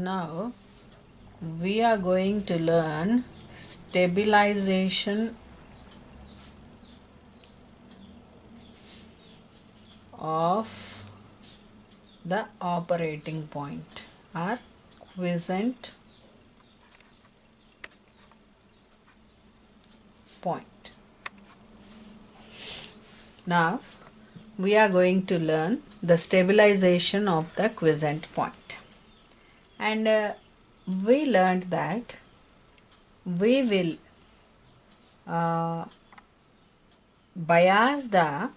Now we are going to learn stabilization of the operating point or quiescent point. Now we are going to learn the stabilization of the quiescent point. And we learned that we will bias the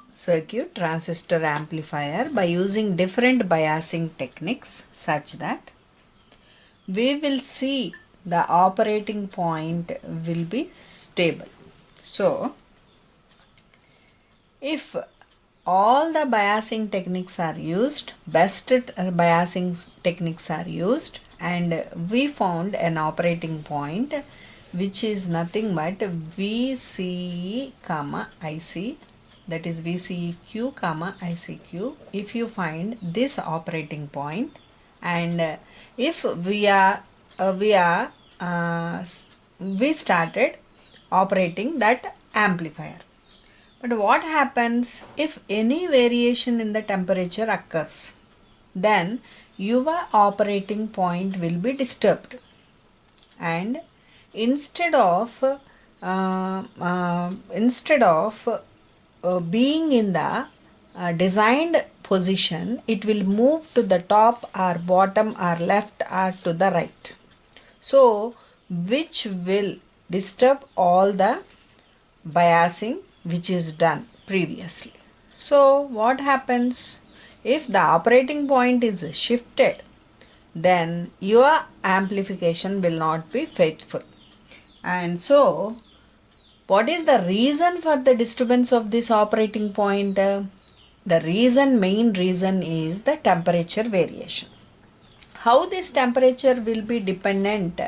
circuit transistor amplifier by using different biasing techniques such that we will see the operating point will be stable. So, if all the biasing techniques are used, best biasing techniques are used, and we found an operating point which is nothing but VCE comma IC, that is VCEQ comma ICQ. If you find this operating point, and if we started operating that amplifier. But what happens if any variation in the temperature occurs? Then your operating point will be disturbed, and instead of being in the designed position, it will move to the top or bottom or left or to the right. So, which will disturb all the biasing which is done previously. So, what happens? If the operating point is shifted, then your amplification will not be faithful. And so, what is the reason for the disturbance of this operating point? The main reason is the temperature variation. How this temperature will be dependent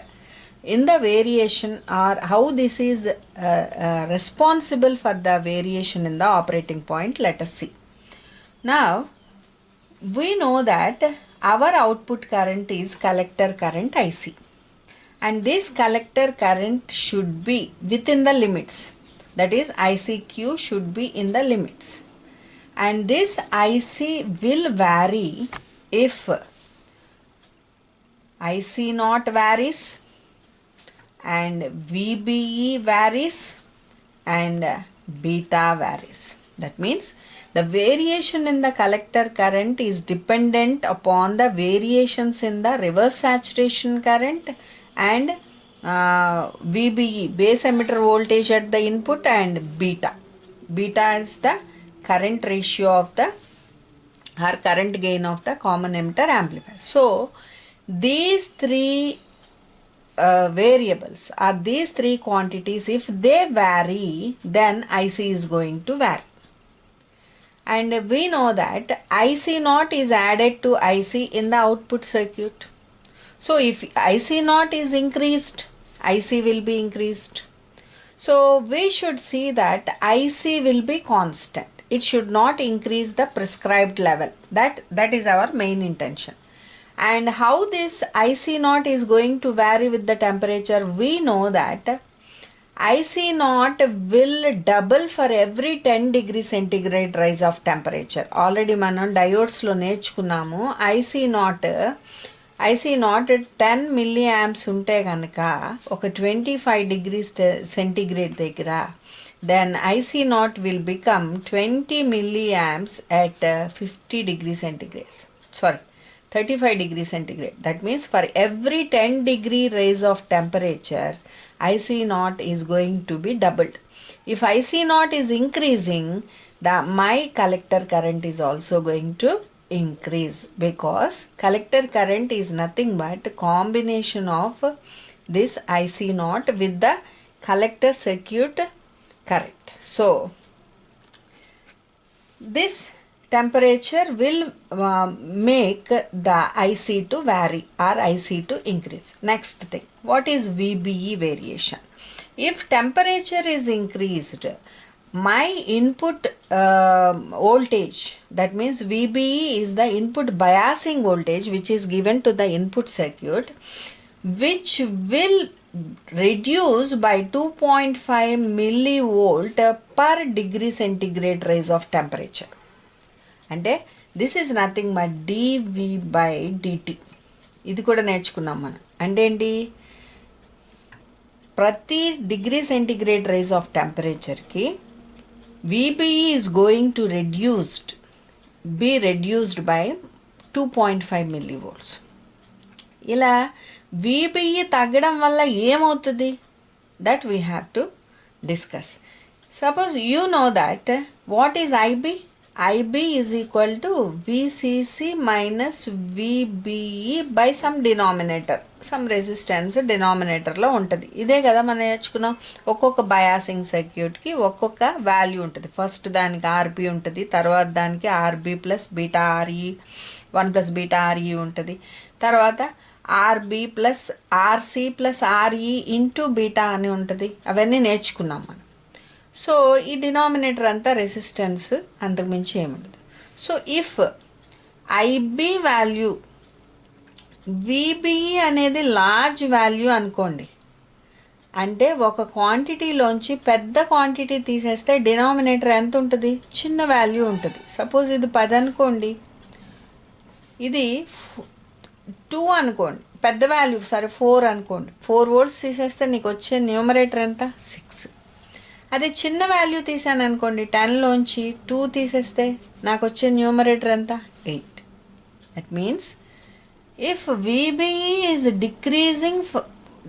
in the variation, or how this is responsible for the variation in the operating point, let us see. Now, we know that our output current is collector current IC, and this collector current should be within the limits, that is ICQ should be in the limits, and this IC will vary if IC naught varies and VBE varies and beta varies. That means the variation in the collector current is dependent upon the variations in the reverse saturation current and VBE, base emitter voltage at the input, and beta. Beta is the current ratio of the or current gain of the common emitter amplifier. So, these three variables or these three quantities, if they vary, then IC is going to vary. And we know that IC naught is added to IC in the output circuit. So, if IC naught is increased, IC will be increased. So, we should see that IC will be constant. It should not increase the prescribed level. That is our main intention. And how this IC naught is going to vary with the temperature? We know that IC naught will double for every 10 degree centigrade rise of temperature. Already మనం diodes లో నేర్చుకున్నాము. IC naught 10 milliamps ఉంటే కనుక ఒక 25 degrees centigrade దగ్గర, then IC naught will become 20 milliamps at 50 degrees centigrade. 35 degrees centigrade. That means for every 10 degree rise of temperature, IC naught is going to be doubled. If IC naught is increasing, my collector current is also going to increase, because collector current is nothing but combination of this IC naught with the collector circuit current. So, this temperature will make the IC to vary or IC to increase. Next thing, what is VBE variation? If temperature is increased, my input voltage, that means VBE is the input biasing voltage which is given to the input circuit, which will reduce by 2.5 millivolt per degree centigrade rise of temperature. అంటే this is nothing but DV by DT. ఇది కూడా నేర్చుకున్నాం మనం. అంటే ఏంటి, ప్రతి degree centigrade rise of టెంపరేచర్కి VBE is going to be reduced by 2.5 millivolts. ఇలా VBE తగ్గడం వల్ల ఏమవుతుంది, that we have to discuss. Suppose you know that what is IB? IB is equal to VCC minus VBE by some denominator, some resistance denominatorలో ఉంటుంది. ఇదే కదా మనం నేర్చుకున్నాం. ఒక్కొక్క బయాసింగ్ సర్క్యూట్కి ఒక్కొక్క వాల్యూ ఉంటుంది. ఫస్ట్ దానికి ఆర్బి ఉంటుంది, తర్వాత దానికి RB plus beta RE 1 plus beta RE ఉంటుంది, తర్వాత RB plus RC plus RE into beta అని ఉంటుంది. అవన్నీ నేర్చుకున్నాం మనం. సో ఈ డినామినేటర్ అంతా రెసిస్టెన్స్, అంతకుమించి ఏముండదు. So if IB value VBE అనేది లార్జ్ వాల్యూ అనుకోండి, అంటే ఒక క్వాంటిటీలోంచి పెద్ద క్వాంటిటీ తీసేస్తే డినామినేటర్ ఎంత ఉంటుంది, చిన్న వాల్యూ ఉంటుంది. సపోజ్ ఇది 10 అనుకోండి, ఇది 2 అనుకోండి, పెద్ద వాల్యూ సరే 4 అనుకోండి. 4 volts తీసేస్తే నీకు వచ్చే న్యూమరేటర్ ఎంత, 6. అదే చిన్న వాల్యూ తీసాను అనుకోండి, 10లోంచి 2 తీసేస్తే నాకు వచ్చే న్యూమరేటర్ ఎంత, 8. That means if VBE is decreasing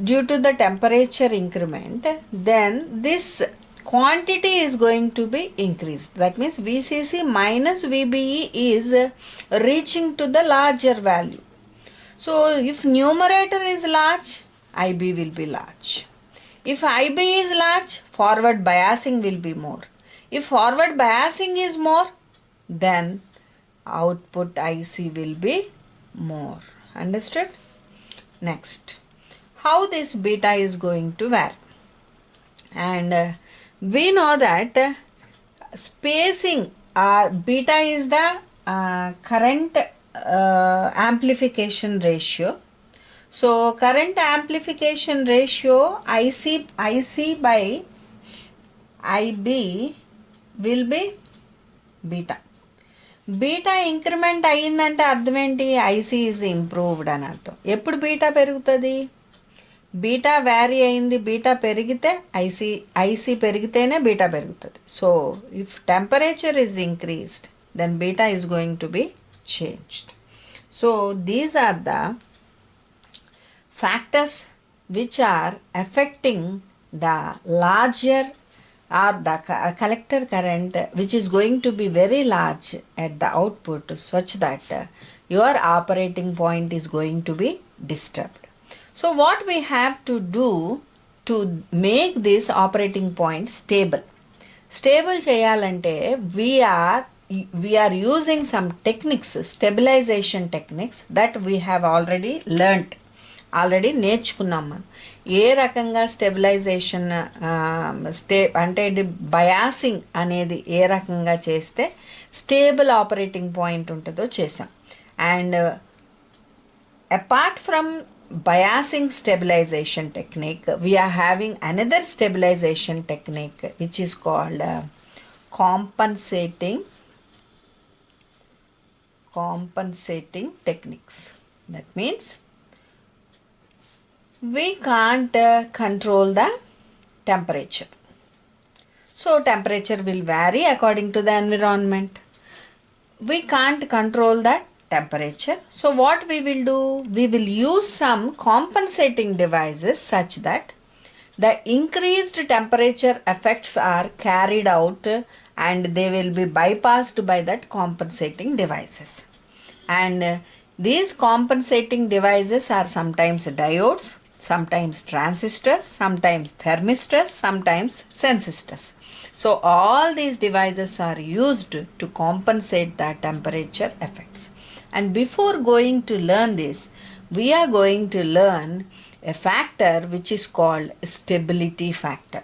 due to the temperature increment, then this quantity is going to be increased. That means VCC minus VBE is reaching to the larger value. So if numerator is large, IB will be large. If IB is large, forward biasing will be more. If forward biasing is more, then output IC will be more. Understood? Next, how this beta is going to vary. And we know that spacing, beta is the current amplification ratio. So current amplification ratio IC by IB will be beta. Beta increment అయ్యిందంటే అర్థం ఏంటి, IC is improved అని అర్థం. ఎప్పుడు beta పెరుగుతుంది, beta vary అయింది, beta పెరిగితే IC పెరిగితేనే బీటా పెరుగుతుంది. So if temperature is increased, then beta is going to be changed. So these are the factors which are affecting the larger or the collector current, which is going to be very large at the output, such that your operating point is going to be disturbed. So what we have to do to make this operating point stable cheyalante, we are using some techniques, stabilization techniques, that we have already learnt. Already నేర్చుకున్నాం మనం. ఏ రకంగా stabilisation అంటే biasing అనేది ఏ రకంగా చేస్తే stable operating point ఉంటుందో చేసాం. And apart from biasing stabilization technique, we are having another stabilization technique which is called compensating techniques. That means we can't control the temperature. So temperature will vary according to the environment. We can't control the temperature. So what we will do? We will use some compensating devices such that the increased temperature effects are carried out and they will be bypassed by that compensating devices. And these compensating devices are sometimes diodes, sometimes transistors, sometimes thermistors, sometimes sensistors. So all these devices are used to compensate the temperature effects. And before going to learn this, we are going to learn a factor which is called stability factor.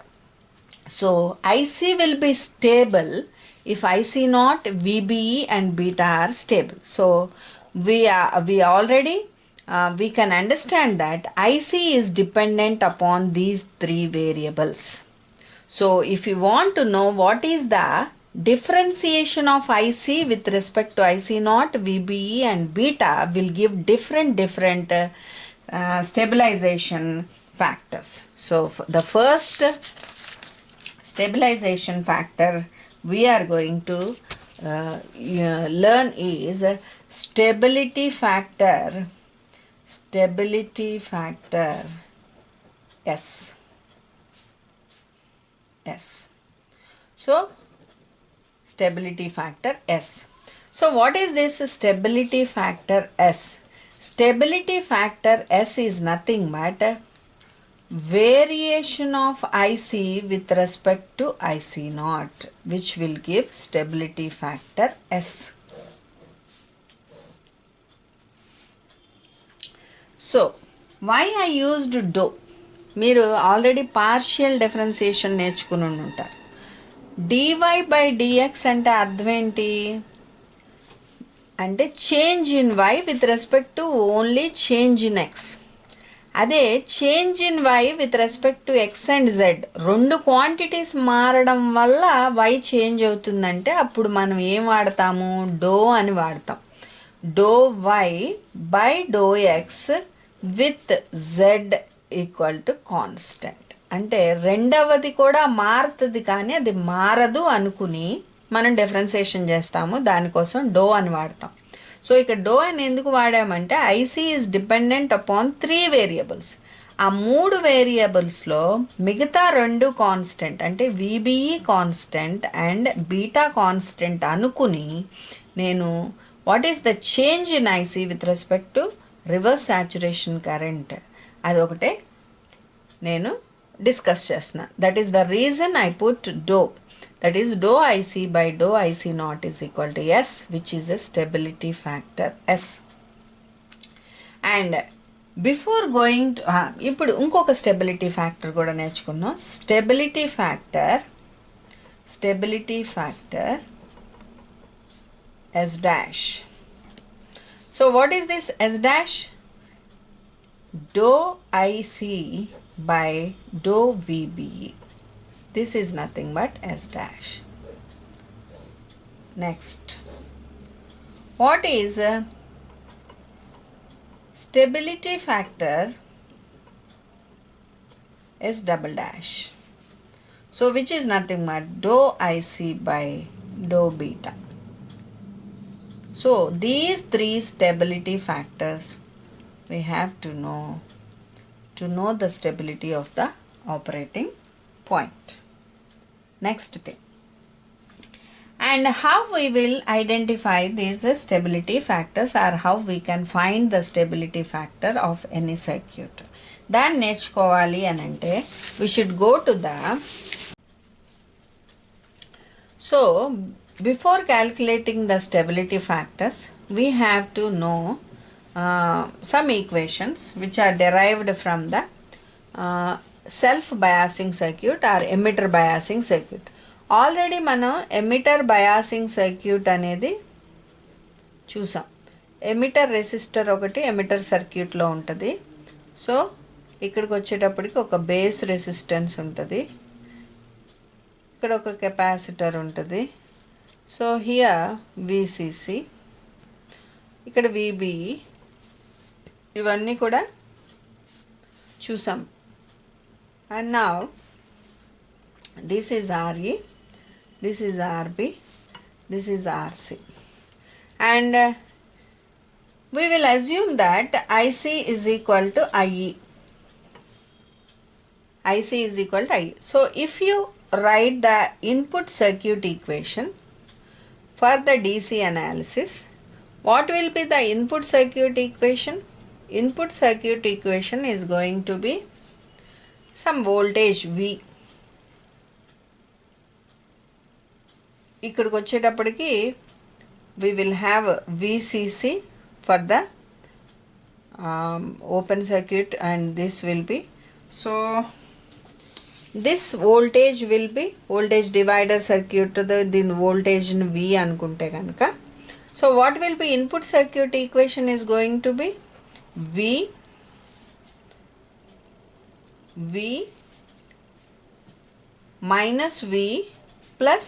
So IC will be stable if IC naught, VBE and beta are stable. So we already we can understand that IC is dependent upon these three variables. So if you want to know what is the differentiation of IC with respect to IC naught, VBE and beta will give different stabilization factors. So the first stabilization factor we are going to learn is stability factor S. So stability factor S. So what is this stability factor S? Stability factor S is nothing but variation of IC with respect to IC naught, which will give stability factor S. So why I used dou? మీరు already partial differentiation నేర్చుకుని ఉంటారు. dy by dx అంటే అర్థం ఏంటి అంటే change in y with respect to only change in x. అదే change in y with respect to x and z రెండు quantities మారడం వల్ల y చేంజ్ అవుతుందంటే అప్పుడు మనం ఏం వాడతాము, డో అని వాడతాం. Doe y by doe x with z equal to constant. అంటే రెండవది కూడా మారుతుంది కానీ అది మారదు అనుకుని మనం డిఫరెన్సియేషన్ చేస్తాము, దానికోసం డో అని వాడతాం. సో ఇక్కడ డో అని ఎందుకు వాడామంటే IC is dependent upon 3 variables. ఆ 3 వేరియబుల్స్లో మిగతా 2 కాన్స్టెంట్ అంటే VBE constant and beta constant అనుకుని నేను what is the change in IC with respect to reverse saturation current అది ఒకటే నేను డిస్కస్ చేస్తున్నాను. That is the reason I put doe. That is dou IC by dou IC naught is equal to S, which is a stability factor S. And before going to ఇప్పుడు ఇంకొక stability factor కూడా నేర్చుకున్నాం. Stability factor S dash. So what is this S dash? Dou IC by dou VBE. This is nothing but S dash. Next, what is stability factor S double dash? So which is nothing but dou IC by dou beta. So these 3 stability factors we have to know the stability of the operating point. Next thing, and how we will identify these stability factors or how we can find the stability factor of any circuit. దాన్ని నేర్చుకోవాలి అని అంటే we should go to the so before calculating the stability factors we have to know some equations which are derived from the self biasing circuit or emitter biasing circuit. Already మనం emitter biasing circuit అనేది చూసాం. Emitter resistor ఒకటి emitter సర్క్యూట్లో ఉంటుంది. So ఇక్కడికి వచ్చేటప్పటికి ఒక base resistance ఉంటుంది, ఇక్కడ ఒక కెపాసిటర్ ఉంటుంది. సో హియర్ విసిసి, ఇక్కడ విబిఈ, ఇవన్నీ కూడా చూసాం. And now this is RE, this is RB, this is RC, and we will assume that IC is equal to IE. IC is equal to IE. So if you write the input circuit equation for the DC analysis, what will be the input circuit equation? Input circuit equation is going to be some voltage V. ఇక్కడికి వచ్చేటప్పటికి we will have VCC for the open circuit and this will be, so this voltage will be voltage divider circuit din voltage in V anukunte ganaka. So what will be input circuit equation is going to be V minus V plus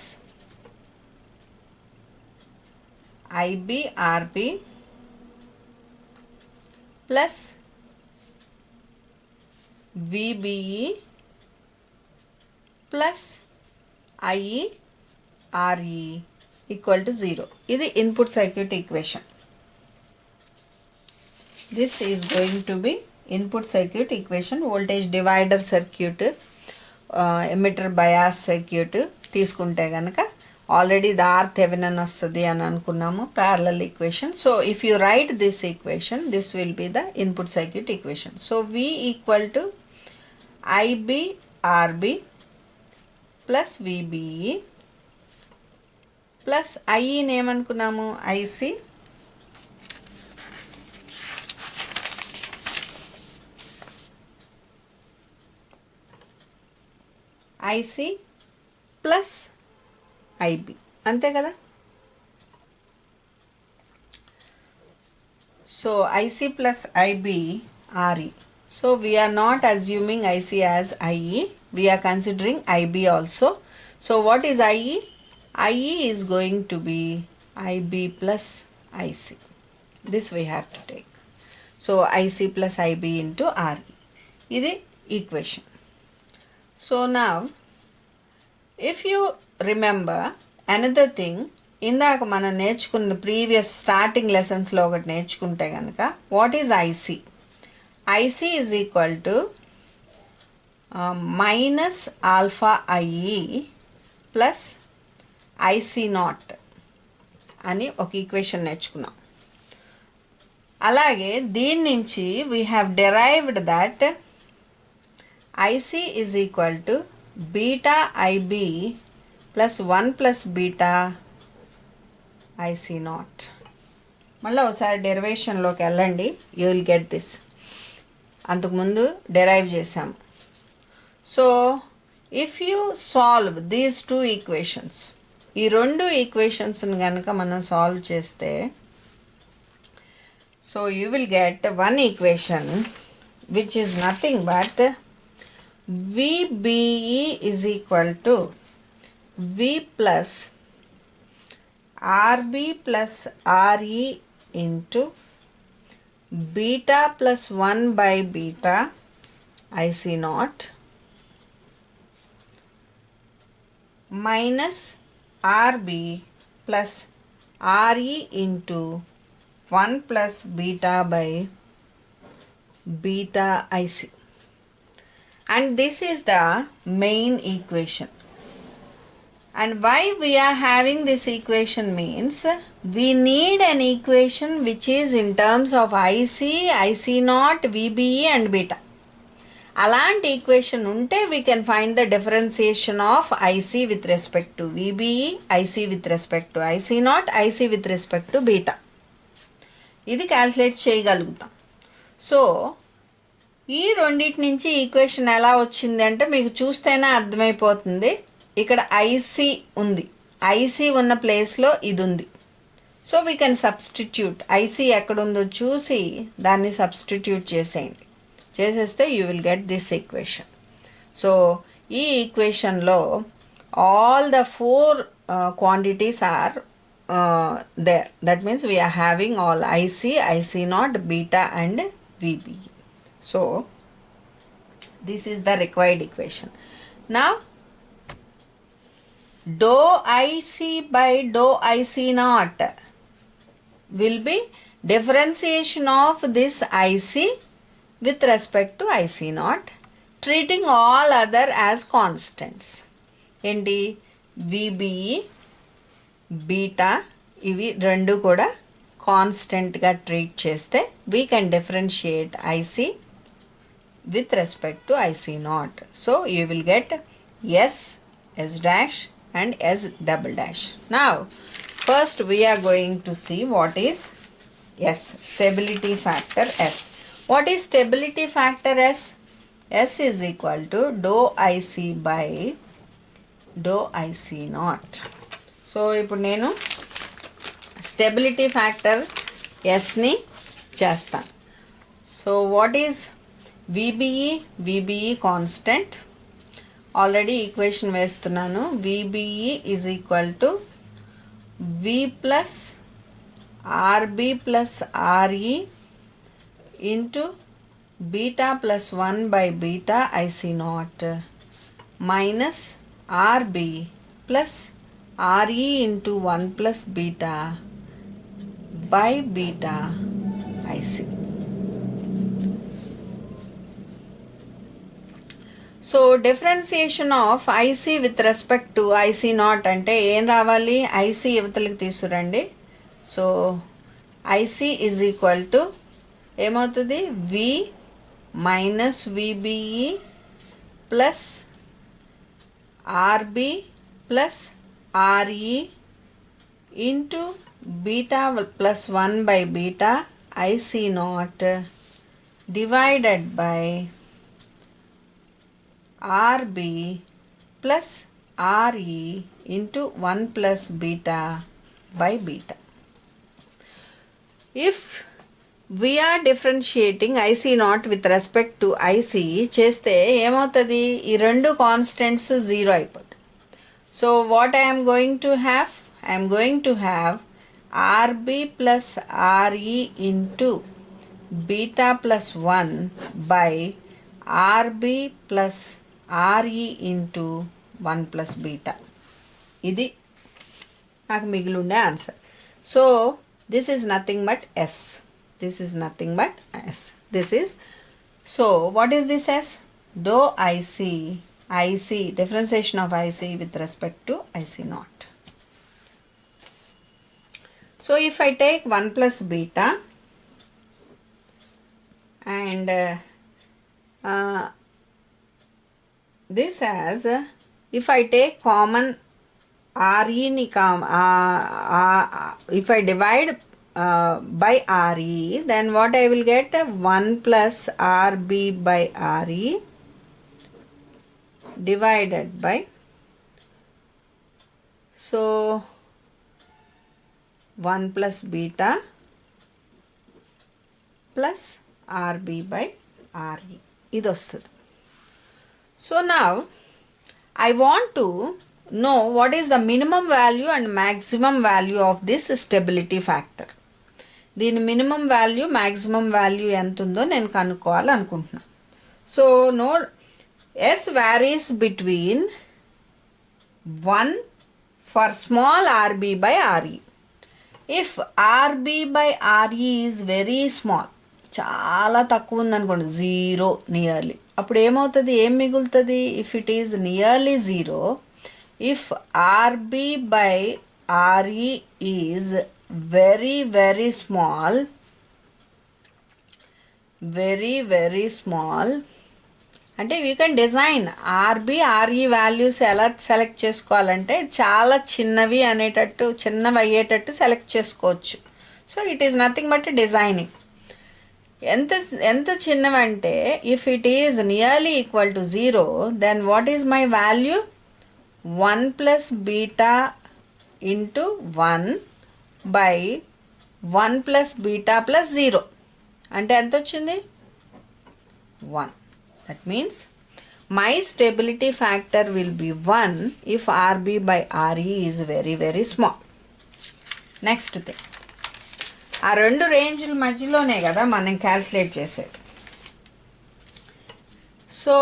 IB RB plus VBE plus IE RE equal to 0. This is input circuit equation. This is going to be input circuit equation, voltage divider circuit, emitter bias circuit తీసుకుంటే గనక already the R Thevenin వస్తుంది అని అనుకున్నాము, parallel equation. So if you write this equation, this will be the input circuit equation. So V equal to IB RB plus VBE plus IE ఏమనుకున్నాము IC plus IB అంతే కదా. So IC plus IB RE. So we are not assuming IC as IE, we are considering IB also. So what is IE? IE is going to be IB plus IC. This we have to take. So IC plus IB into RE. This is equation. So now if you remember another thing, ఇందాక మనం నేర్చుకున్న previous starting లెసన్స్లో ఒకటి నేర్చుకుంటే కనుక what is IC? IC is equal to minus alpha IE plus IC naught అని ఒక equation నేర్చుకున్నాం. అలాగే దీని నుంచి we have derived that IC is equal to beta IB plus 1 plus beta IC naught. మళ్ళీ ఒకసారి డెరివేషన్లోకి వెళ్ళండి, యూ విల్ గెట్ దిస్. అంతకుముందు డెరైవ్ చేసాము. So if you solve these two equations, ఈ రెండు ఈక్వేషన్స్ని కనుక మనం సాల్వ్ చేస్తే, so you will get one equation which is nothing but VBE is equal to V plus RB plus RE into beta plus 1 by beta IC naught minus RB plus RE into 1 plus beta by beta IC. And this is the main equation. And why we are having this equation means we need an equation which is in terms of IC, IC naught, VBE and beta. అలాంటి equation ఉంటే we can find the differentiation of IC with respect to VBE, IC with respect to IC naught, IC with respect to beta. ఇది calculate చేయగలుగుతాం. So ఈ రెండింటి నుంచి equation ఎలా వచ్చింది అంటే మీకు చూస్తేనే అర్థమైపోతుంది. ఇక్కడ ఐసి ఉంది, ఐసి ఉన్న ప్లేస్లో ఇది ఉంది. So we can substitute, IC ఎక్కడుందో చూసి దాన్ని సబ్స్టిట్యూట్ చేసేయండి. చేసేస్తే you will get this equation. So ఈ ఈక్వేషన్లో all the 4 quantities are there. That means we are having all IC, IC naught, beta and VBE. So this is the required equation. Now dou IC by dou IC naught will be differentiation of this IC with respect to IC naught, treating all other as constants. Enti VBE, beta ఇవి రెండు కూడా కాన్స్టెంట్గా treat చేస్తే we can differentiate IC with respect to IC naught. So you will get S, S dash and S double dash. Now first we are going to see what is S, stability factor S. What is stability factor S? S is equal to dou IC by dou IC naught. So ఇప్పుడు నేను stability factor ఎస్ని చేస్తాను. So what is VBE? VBE constant. Already equation వేస్తున్నాను. VBE is equal to V plus RB plus RE into beta plus 1 by beta IC naught minus RB plus RE into 1 plus beta by beta IC. So differentiation of IC with respect to IC naught అంటే ఏం రావాలి? IC యువతలకి తీసుకురండి. So IC is equal to ఏమవుతుంది? V minus VBE plus RB plus RE into beta plus 1 by beta IC naught divided by RB plus RE into 1 plus beta by beta. If we are differentiating IC naught with respect to IC చేస్తే ఏమవుతుంది? ఈ రెండు constants zero అయిపోతాయి. So what I am going to have? I am going to have RB plus RE into beta plus 1 by RB plus RE into 1 plus beta. ఇది నాకు మిగిలిండే answer. So this is nothing but S. This is nothing but S. This is, so what is this S? Do IC, IC differentiation of IC with respect to IC naught. So if I take 1 plus beta and this as if I take common RE ni if I divide by RE, then what I will get? 1 plus RB by RE divided by, so 1 plus beta plus RB by RE. ఇది వస్తుంది. So now I want to know what is the minimum value and maximum value of this stability factor. దీని minimum value, maximum value ఎంత ఉందో నేను కనుక్కోవాలనుకుంటున్నా. So no, S varies between 1 for small RB by RE. If RB by RE is very small, చాలా తక్కువ ఉందనుకోండి, 0 nearly, అప్పుడు ఏమవుతుంది? ఏం మిగులుతుంది? If it is nearly 0, if RB by RE is very very small, very very small అంటే you can design RB RE values ఎలా select చేసుకోవాలంటే చాలా చిన్నవి అనేటట్టు, చిన్నవి అయ్యేటట్టు సెలెక్ట్ చేసుకోవచ్చు. So it is nothing but designing. ఎంత ఎంత చిన్నవంటే if it is nearly equal to 0, then what is my value? 1 plus beta into 1 by 1 plus beta plus 0 అంటే ఎంత వచ్చింది? 1. That means my stability factor will be 1 if RB by RE is very very small. Next thing, ఆ రెండు రేంజ్ల మధ్యలోనే కదా మనం calculate చేసేది. So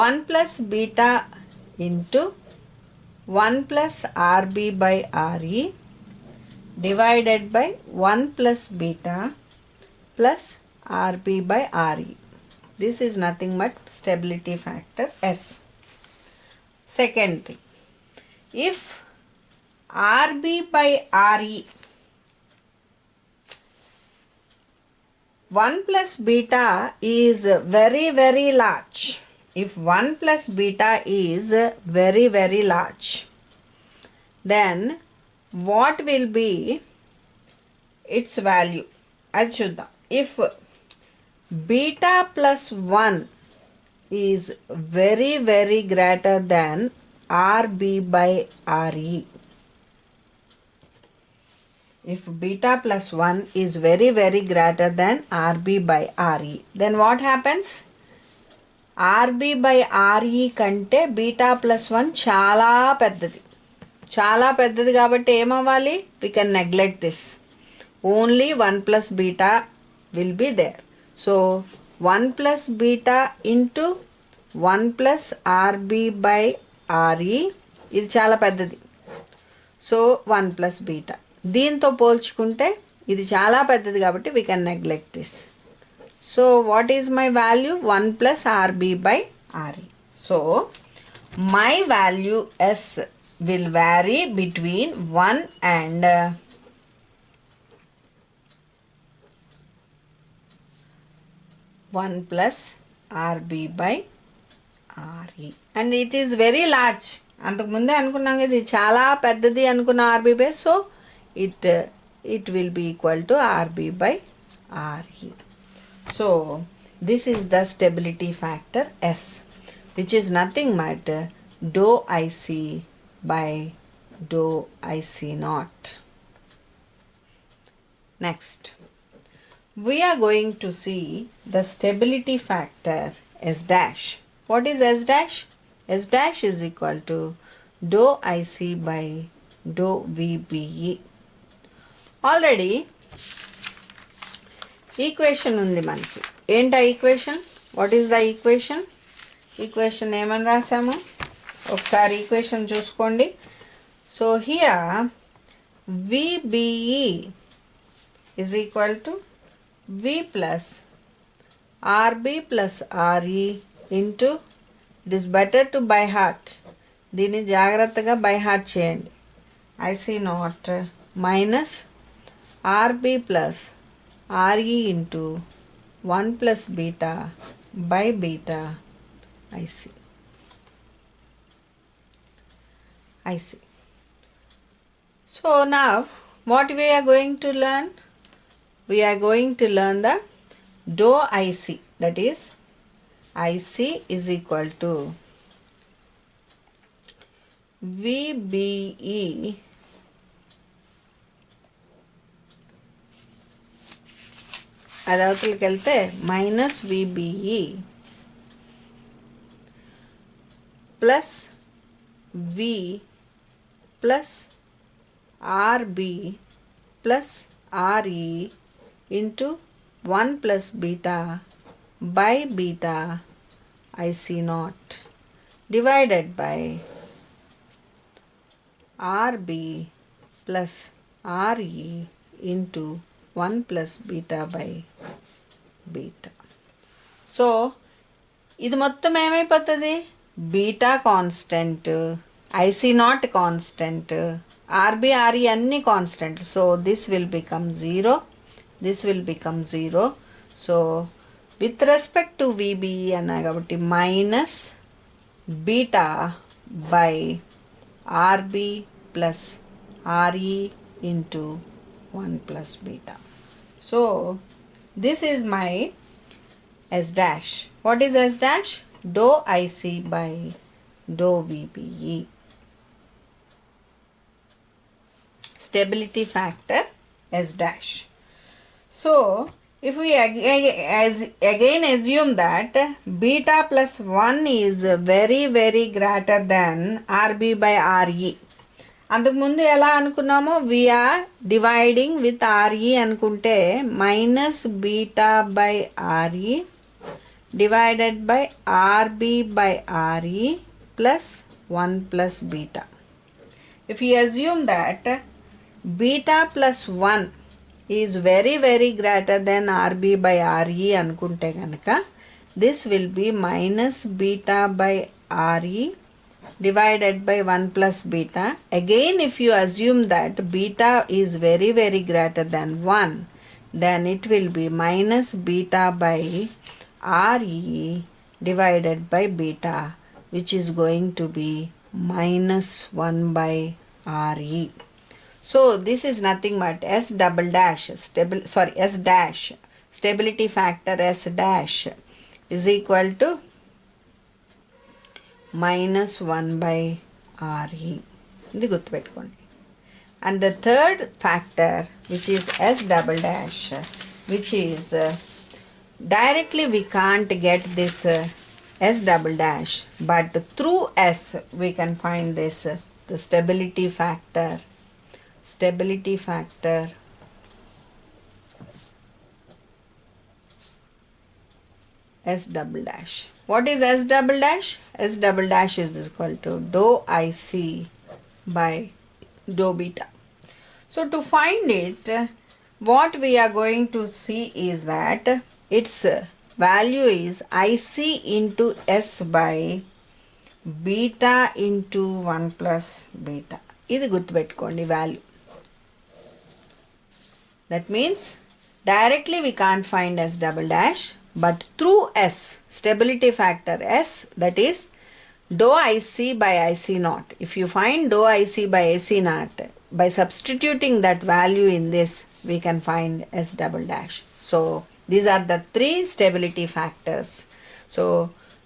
1 plus beta into 1 plus RB by RE divided by 1 plus beta plus RB by RE. This is nothing but stability factor S. Second thing, if RB by RE 1 plus beta is very very large, if 1 plus beta is very very large, then what will be its value? అది చూద్దాం. If beta plus 1 is very, very greater than RB by RE. If beta plus 1 is very, very greater than RB by RE, then what happens? RB by RE కంటే beta plus 1 చాలా పెద్దది. చాలా పెద్దది కాబట్టి ఏమవ్వాలి? We can neglect this. Only 1 plus beta will be there. So 1 plus beta into 1 plus RB by RE ఇది చాలా పెద్దది. So 1 plus beta. దీంతో పోల్చుకుంటే ఇది చాలా పెద్దది కాబట్టి we can neglect this. So what is my value? 1 plus RB by RE. So my value S will vary between 1 and 1 plus RB by RE. And it is very large. అంతకుముందే అనుకున్నాం కదా ఇది చాలా పెద్దది అనుకున్న RB by, so it will be equal to RB by RE. So this is the stability factor S, which is nothing but dou IC by dou IC naught. Next, we are going to see the stability factor S dash. What is S dash? S dash is equal to dou IC by dou VBE. Already equation ఉంది మనకి. ఏంటి ఆ equation? What is the equation? Equation ఏమని రాసాము ఒకసారి equation చూసుకోండి. So here VBE is equal to V plus RB plus RE into, it is better to by heart, దీన్ని జాగ్రత్తగా by heart చేయండి, IC naught minus RB plus RE into 1 plus beta by beta IC. So now what we are going to learn? We are going to learn the dou IC, that is IC is equal to VBE అది అవతలకి వెళ్తే minus VBE plus V plus RB plus RE into 1 plus beta by beta IC not divided by RB plus RE into 1 plus beta by beta. So ఇది మొత్తం ఏమైపోతుంది? Beta constant, IC not constant, RB RE అన్ని constant. So this will become 0, this will become 0. So with respect to VBE అన్నా కాబట్టి minus beta by RB plus RE into 1 plus beta. So this is my S dash. What is S dash? Dou IC by dou VBE. Stability factor S dash. So if we again assume that beta plus 1 is very, very greater than RB by RE. అంతకుముందు ఎలా అనుకున్నామో we are dividing with RE అనుకుంటే minus beta by RE divided by RB by RE plus 1 plus beta. If you assume that beta plus 1 is very, very greater than RB by RE అనుకుంటే కనుక this will be minus beta by RE divided by 1 plus beta. Again, if you assume that beta is very, very greater than 1, then it will be minus beta by RE divided by beta, which is going to be minus 1 by RE. So this is nothing but S double dash, S dash, stability factor S dash is equal to minus 1 by RE. ఇది గుర్తుపెట్టుకోండి. And the third factor, which is S double dash, which is directly we can't get this S double dash, but through S we can find this the stability factor. Stability factor S double dash. What is S double dash? S double dash is equal to dou IC by dou beta. So to find it, what we are going to see is that its value is IC into S by beta into 1 plus beta. ఇది గుర్తుపెట్టుకోండి value. That means directly we can't find S double dash, but through S, stability factor S, that is dou IC by IC naught. If you find dou IC by AC naught, by substituting that value in this, we can find S double dash. So these are the three stability factors. So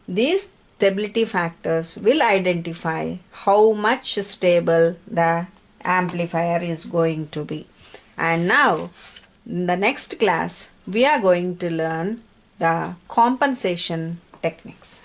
these stability factors will identify how much stable the amplifier is going to be. And now in the next class we are going to learn the compensation techniques.